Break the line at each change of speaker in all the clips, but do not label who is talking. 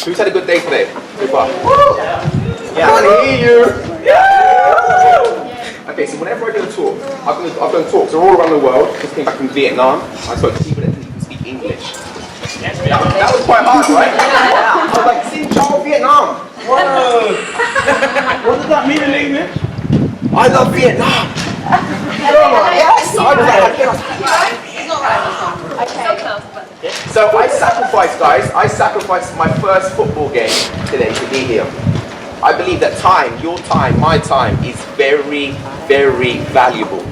Who's had a good day today? So far? Yeah, I can hear you. Okay, so whenever I do a talk, I've done talks all around the world. Just came back from Vietnam. I spoke to people that didn't even speak English. That was quite hard, right? I was like, Xin Chao Vietnam. Whoa. What does that mean in English? I love Vietnam. Yes. I was like, so I sacrificed, guys. I sacrificed my first football game today to be here. I believe that time, your time, my time, is very, very valuable.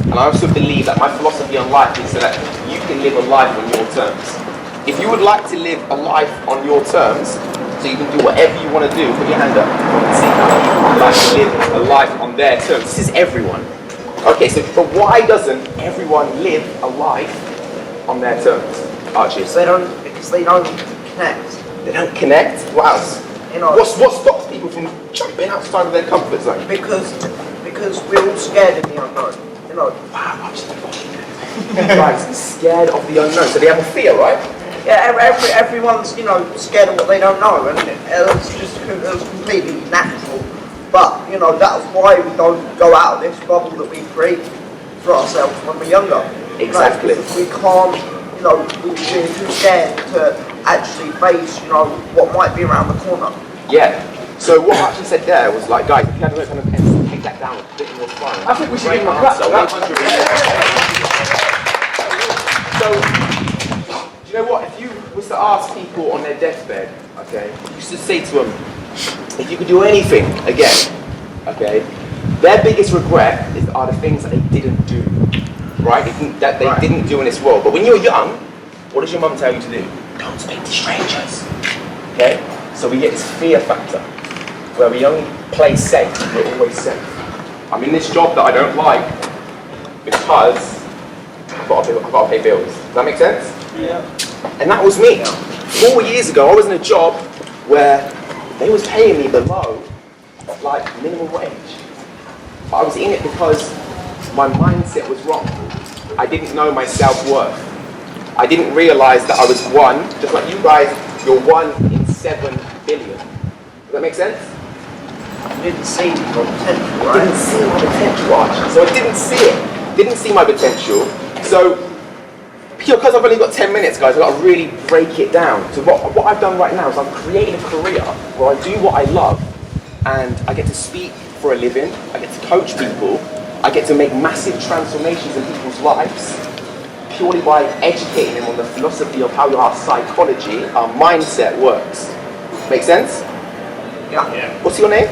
And I also believe that my philosophy on life is so that you can live a life on your terms. If you would like to live a life on your terms, so you can do whatever you want to do, put your hand up. See how people would like to live a life on their terms. This is everyone. Okay, so but why doesn't everyone live a life on their terms? Archie?
Because they don't connect.
They don't connect? What else?
You know,
what stops people from jumping outside of their comfort zone?
Because we're all scared of the unknown. You know.
Wow, Archie. Guys, scared of the unknown. So they have a fear, right?
Yeah, everyone's, you know, scared of what they don't know, and it's completely natural. But, you know, that's why we don't go out of this bubble that we create for ourselves when we're younger.
Exactly.
Because we can't, you know, we're too scared to actually face, you know, what might be around the corner.
Yeah. So what I actually said there was like, guys, if you had a kind of pencil, take that down, put it in your phone.
I think we should give him a clap.
So 100%. So, you know what, if you was to ask people on their deathbed, okay, you used to say to them, if you could do anything again, okay, their biggest regret are the things that they didn't do, right? That they didn't do in this world. But when you're young, what does your mum tell you to do? Don't speak to strangers, okay? So we get this fear factor, where we only play safe, we're always safe. I'm in this job that I don't like, because I've got to pay bills. Does that make sense?
Yeah.
And that was me. 4 years ago, I was in a job where they was paying me below, like, minimum wage. But I was in it because my mindset was wrong. I didn't know my self-worth. I didn't realize that I was one, just like you guys, you're 1 in 7 billion. Does that make sense?
You didn't see your potential, right?
I didn't see my potential, Archie. So I didn't see it. Didn't see my potential. So, because I've only got 10 minutes, guys, I've got to really break it down. So what I've done right now is I've created a career where I do what I love, and I get to speak for a living, I get to coach people, I get to make massive transformations in people's lives, purely by educating them on the philosophy of how our psychology, our mindset works. Make sense?
Yeah.
What's your name?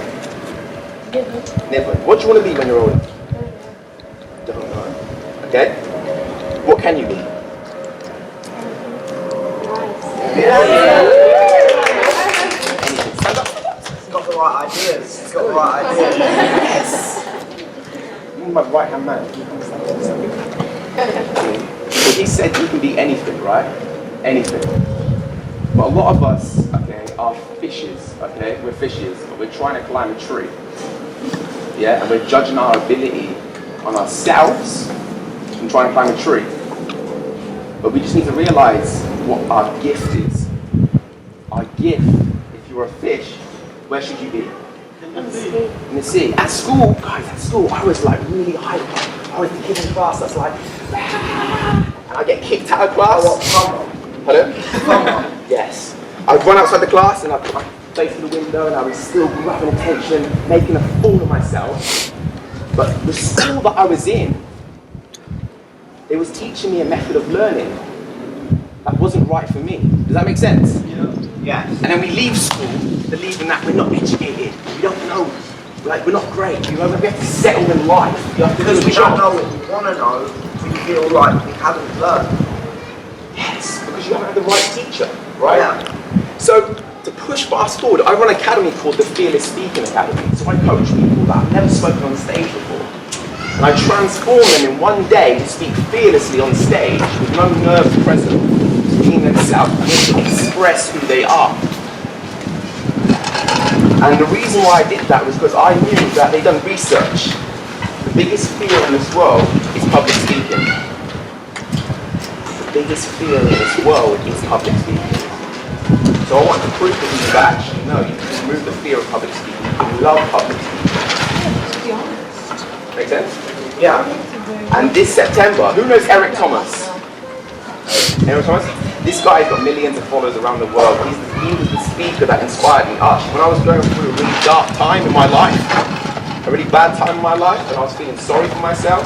Niven. What do you want to be when you're older? Don't know. Okay? What can you be?
It's got the right ideas. It's got the right ideas.
Yes! You're my right hand man. So he said you can be anything, right? Anything. But a lot of us, okay, are fishes, okay? We're fishes, but we're trying to climb a tree. Yeah? And we're judging our ability on ourselves and trying to climb a tree. But we just need to realize what our gift is. Our gift, if you're a fish, where should you be? In the sea. At school, guys, at school, I was like really hyped. I was the kid in class that's like, and I get kicked out of class. Hello? Yes. I'd run outside the class and I'd put my face to the window and I was still grabbing attention, making a fool of myself. But the school that I was in, it was teaching me a method of learning that wasn't right for me. Does that make sense?
Yeah.
And then we leave school believing that we're not educated, we don't know, like we're not great, you know, we have to settle in life.
Because we don't know what we want to know, we feel like we haven't learned.
Yes, because you haven't had the right teacher, right?
Yeah.
So to push fast forward, I run an academy called the Fearless Speaking Academy. So I coach people that have never spoken on stage before. And I transform them in one day to speak fearlessly on stage with no nerves present, being themselves, and to express who they are. And the reason why I did that was because I knew that they'd done research. The biggest fear in this world is public speaking. The biggest fear in this world is public speaking. So I want to prove to you that actually, no, you can remove the fear of public speaking. You can love public speaking. Make sense?
Yeah.
And this September, who knows Eric Thomas? Eric Thomas? This guy's got millions of followers around the world. He was the speaker that inspired me. When I was going through a really dark time in my life, a really bad time in my life, and I was feeling sorry for myself,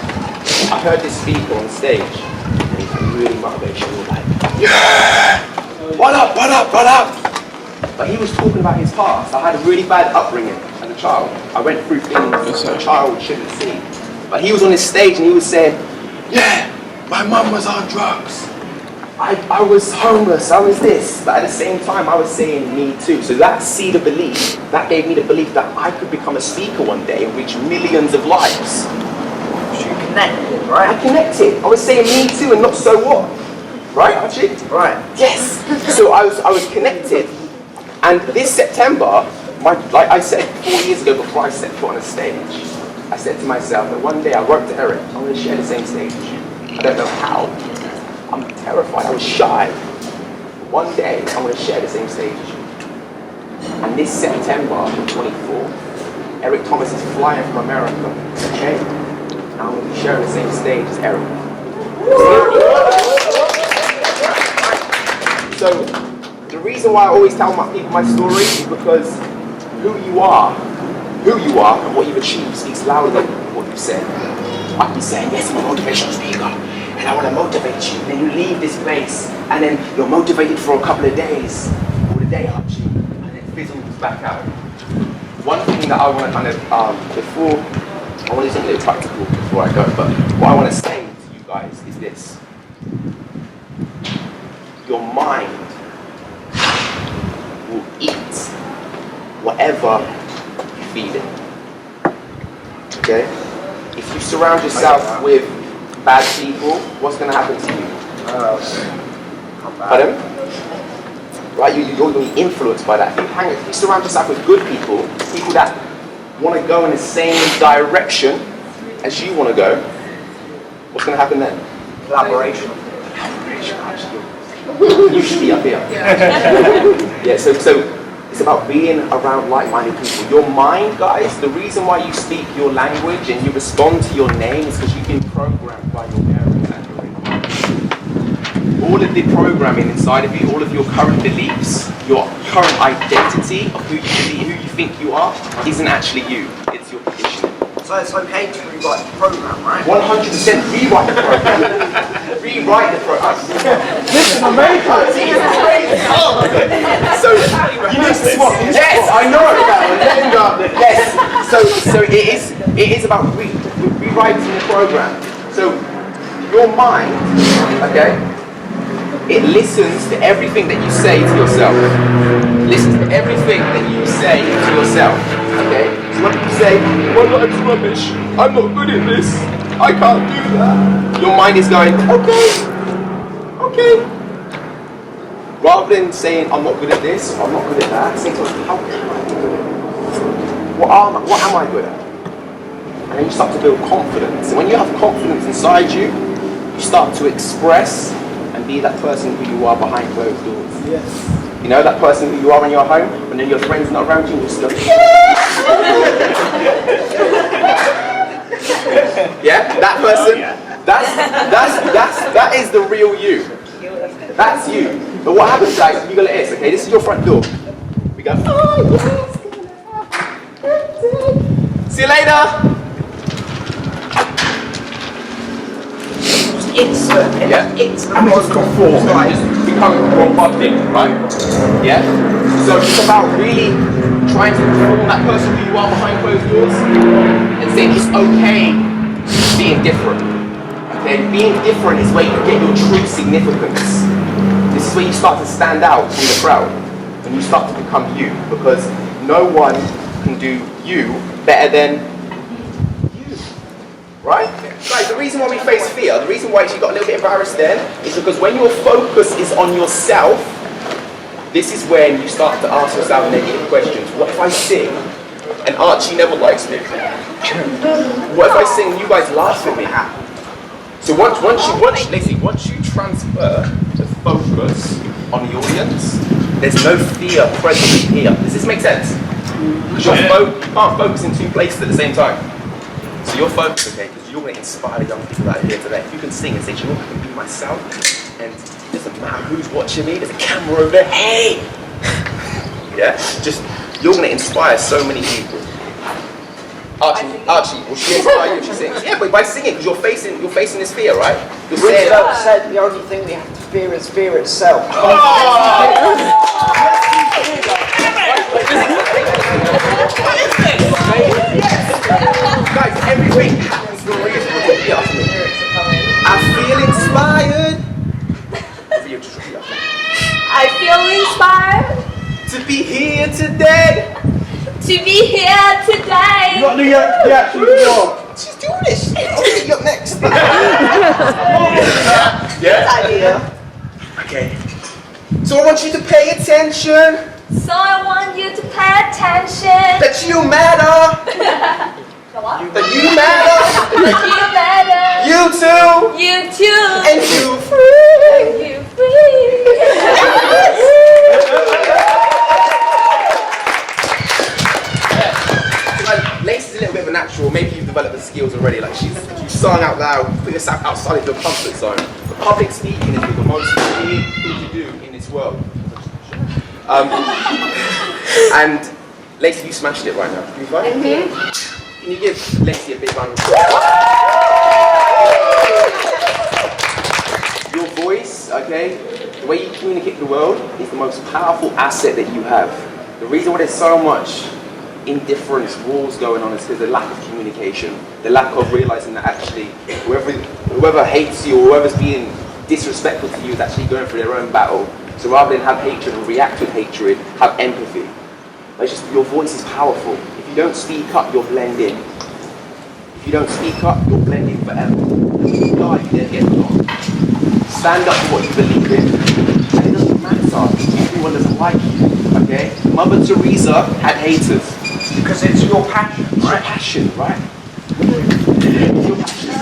I heard this speaker on stage, and he was really motivational, like, yeah! What up, what up, what up? But he was talking about his past. I had a really bad upbringing as a child. I went through things a child shouldn't see. But he was on his stage and he was saying, yeah, my mum was on drugs. I was homeless, I was this. But at the same time, I was saying me too. So that seed of belief, that gave me the belief that I could become a speaker one day and reach millions of lives.
You connected, right?
I connected. I was saying me too and not so what. Right, Archie?
Right.
Yes. So I was connected. And this September, like I said 4 years ago before I set foot on a stage, I said to myself that one day I wrote to Eric, I want to share the same stage as you. I don't know how. I'm terrified. I was shy. One day I want to share the same stage as you. And this September 24, Eric Thomas is flying from America. Okay? And I'm going to be sharing the same stage as Eric. So the reason why I always tell my people my story is because who you are and what you've achieved speaks louder than what you say. I can be saying, yes, I'm a motivational speaker, and I want to motivate you. And then you leave this place, and then you're motivated for a couple of days, or the day up to you, and then fizzles back out. One thing that I want to kind of, I want to do something a little practical before I go, but what I want to say to you guys is this. Your mind will eat whatever you feed it. Okay? If you surround yourself with bad people, what's going to happen to you? Pardon? Right? You're going to be influenced by that. If you surround yourself with good people, people that want to go in the same direction as you want to go, what's going to happen then?
Collaboration.
You should be up here. Yeah, so it's about being around like-minded people. Your mind, guys, the reason why you speak your language and you respond to your name is because you've been programmed by your parents and your environment. All of the programming inside of you, all of your current beliefs, your current identity of who you believe, who you think you are, isn't actually you. It's your conditioning.
So it's okay to rewrite the program, right?
100% rewrite the program. Rewrite the program. This is America. So you need to swap. Yes, I know that. Yes. So it is about rewriting the program. So your mind, okay, it listens to everything that you say to yourself. Listens to everything that you say to yourself. Okay? So when you say, well, life's rubbish, I'm not good at this, I can't do that, your mind is going, okay. Rather than saying, I'm not good at this, I'm not good at that, say to yourself, how can I be good at it? What am I good at? And then you start to build confidence. And when you have confidence inside you, you start to express and be that person who you are behind closed doors. Yes. You know, that person who you are when you're home, and then your friend's not around you, and you just go, yeah, that person, that is the real you. That's you. But what happens, guys, if you go like this, okay, this is your front door. We go, oh, yes, see you later.
It's
conform, right? Just become robotic, right? Yeah? So it's about really trying to perform that person who you are behind closed doors and saying it's okay being different. Okay? Being different is where you get your true significance. This is where you start to stand out from the crowd and you start to become you, because no one can do you better than you. Right? Guys, the reason why we face fear, the reason why you got a little bit embarrassed then, is because when your focus is on yourself, this is when you start to ask yourself negative questions. What if I sing and Archie never likes me? What if I sing and you guys laugh at me? So once you transfer the focus on the audience, there's no fear present here. Does this make sense? Because you can't focus in two places at the same time. So you're focused, okay, because you're going to inspire the young people out here today. If you can sing and say, you know, I can be myself, and it doesn't matter who's watching me, there's a camera over there, hey! Yeah, just, you're going to inspire so many people. Archie, will she inspire you if she sings? Yeah, but by singing, because you're facing this fear, right? You're saying,
said the only thing we have to fear is fear itself.
Guys, everything happens for a reason. I feel inspired.
I feel inspired
To be here today.
to be here today.
You got the action as well.
She's doing this shit. I'll get you up next. Yeah?
Idea.
Okay. So I want you to pay attention.
So I want you to pay attention.
That you matter. That you matter.
You matter.
You too.
You too.
And you free.
You free.
Lacey's a little bit of a natural. Maybe you've developed the skills already. Like she's sung out loud, put yourself outside of your comfort zone. But public speaking is the most important thing to do in this world. And Lacey, you smashed it right now. Can you find it? Can you give Lacey a big round of applause? Your voice, okay, the way you communicate to the world is the most powerful asset that you have. The reason why there's so much indifference, wars going on is because the lack of communication, the lack of realizing that actually whoever hates you or whoever's being disrespectful to you is actually going through their own battle. So rather than have hatred and react with hatred, have empathy. It's just your voice is powerful. If you don't speak up, you'll blend in. If you don't speak up, you'll blend in forever. If you die, you then get along. Stand up for what you believe in. And it doesn't matter if everyone doesn't like you. Okay? Mother Teresa had haters.
Because it's your passion,
It's your passion, right? It's your passion.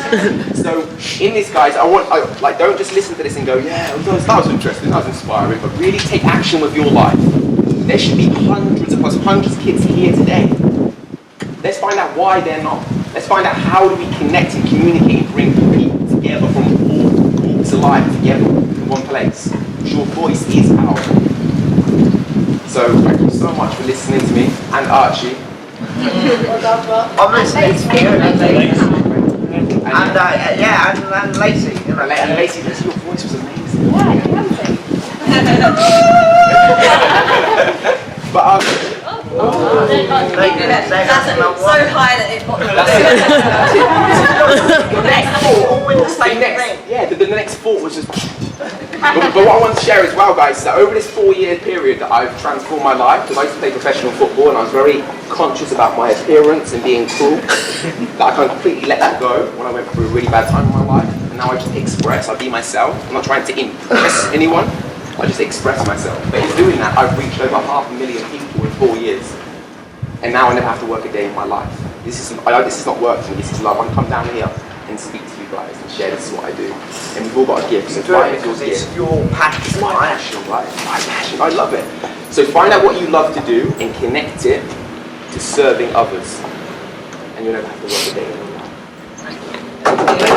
So, in this, guys, don't just listen to this and go, yeah, that was interesting, that was inspiring, but really take action with your life. There should be hundreds of kids here today. Let's find out why they're not. Let's find out how do we connect and communicate and bring people together from all walks of life together in one place. Because your voice is powerful. So thank you so much for listening to me and Archie.
I'm listening to you and Lacey. You know.
And Lacey, your voice was amazing.
Yeah, you can sing.
But
So high that it got
the next thought was just. But what I want to share as well, guys, is that over this 4-year period that I've transformed my life, because I used to play professional football and I was very conscious about my appearance and being cool, that I completely let that go when I went through a really bad time in my life. And now I just express, I be myself. I'm not trying to impress anyone, I just express myself. But in doing that, I've reached over 500,000 people in 4 years. And now I never have to work a day in my life. This is not work for me, this is love. I come down here and speak to you guys and share this is what I do. And we've all got a gift, so find it
It's your passion.
It's my passion, right? My passion, I love it. So find out what you love to do and connect it to serving others. And you'll never have to work a day in your life.